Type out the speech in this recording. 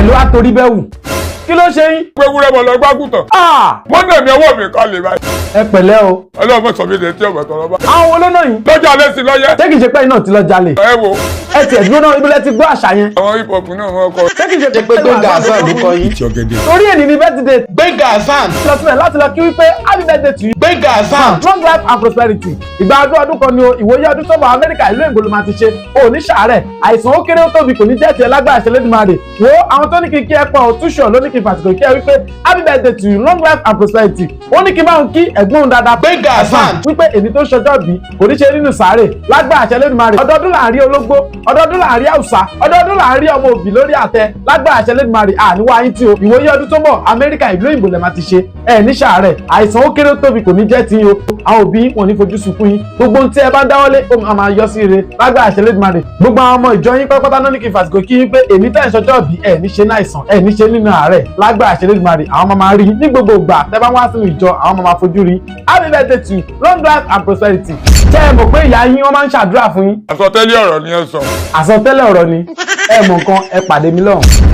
Hello Atori Bell. Kí ló ṣe yín? Pé wúrẹ́ mọ̀ lọ gbágùtàn. Wọ́n náà ní ọwọ́ mi kan lè báyìí. Ẹ pẹ̀lẹ́ o. Ọlọ́run sọ mi lè tí ọmọ tọrọ bá. Àwọn olóná yìí. Lọ́jọ́ alẹ́ sí lọ́yẹ́. Ṣé kìí ṣe pé iná ti lọ jalè? Ẹ wo. Ẹ tiẹ̀ dúró náà ibi lẹ ti gbọ́ àṣà yẹn. Àwọn hip hop náà wọ́n kọ. Ṣé kìí ṣe pé Gbénga Hasan ló kọ yín. Torí èní ni birthday. Gbénga Hasan. Lọ sílẹ̀ láti lọ kí wípé happy birthday to you. Gbénga Hasan. Long life and prosperity. Ìgbà ọdún kan ni o, ìwòye ọdún tó bá Amẹ́ríkà ìlú Ègbò ló máa ti ṣe. O ní ṣàárẹ̀, àìsàn ó kéré ó tóbi kò ní jẹ́ tiẹ̀ lágbára ṣe Lédùmarè. Wo àwọn tó ní kí ẹ pọ̀ òtúṣọ̀ ló ní kí fàtìkò kí ẹ wípé happy birthday to you, long life and prosperity. Ó ní kí máa ń kí ẹ̀gbọ́n dáadáa. Gbénga Hasan. Wípé èmi tó ṣọjọ́ bí kò ní ṣe nínú sàárè lágbára ṣe Lédùmarè. Ọdọọdún là ń rí ológbó, ọdọọdún là ń rí àwùsá, ọdọọdún là ń rí ọmọ òbí lórí àtẹ lágbára ṣe Lédùmarè. Àníwá yín tí o, ìwòye ọdún tó ń bọ̀ Amẹ́ríkà ìlú Òyìnbó lẹ máa ti ṣe. Ẹ ní ṣàárẹ̀, àìsàn ó kéré ó tóbi kò ní jẹ́ tí o. Àwọn òbí wọn ní fojú sunkún yín. Gbogbo ohun tí ẹ bá dáwọ́lé ó máa yọ sí ire lágbára ṣe Lédùmarè. Gbogbo àwọn ọmọ ìjọ yín pátápátá náà ní kí n fàsìkò kí yín pé èmi tẹ́ ẹ̀ ṣọjọ́ bí ẹ̀ ní ṣe ní àìsàn ẹ̀ ní ṣe nínú àárẹ̀ lágbára ṣe Lédùmarè. Àwọn ọmọ máa rí ní gbogbo ìgbà tẹ́ bá wá sínú ìjọ àwọn ọmọ máa fojú rí. Happy birthday to you, long life and prosperity. Ṣé ẹ mọ̀ pé ìyá yín wọ́n máa ń ṣàdúrà fún yín? Àsọtẹ́lẹ̀ ọ̀rọ̀ ni ẹ sọ. Àsọtẹ́lẹ̀ ọ̀rọ̀ ni. Ẹ mọ̀ nǹkan ẹ pàdé mi lọ́hùn.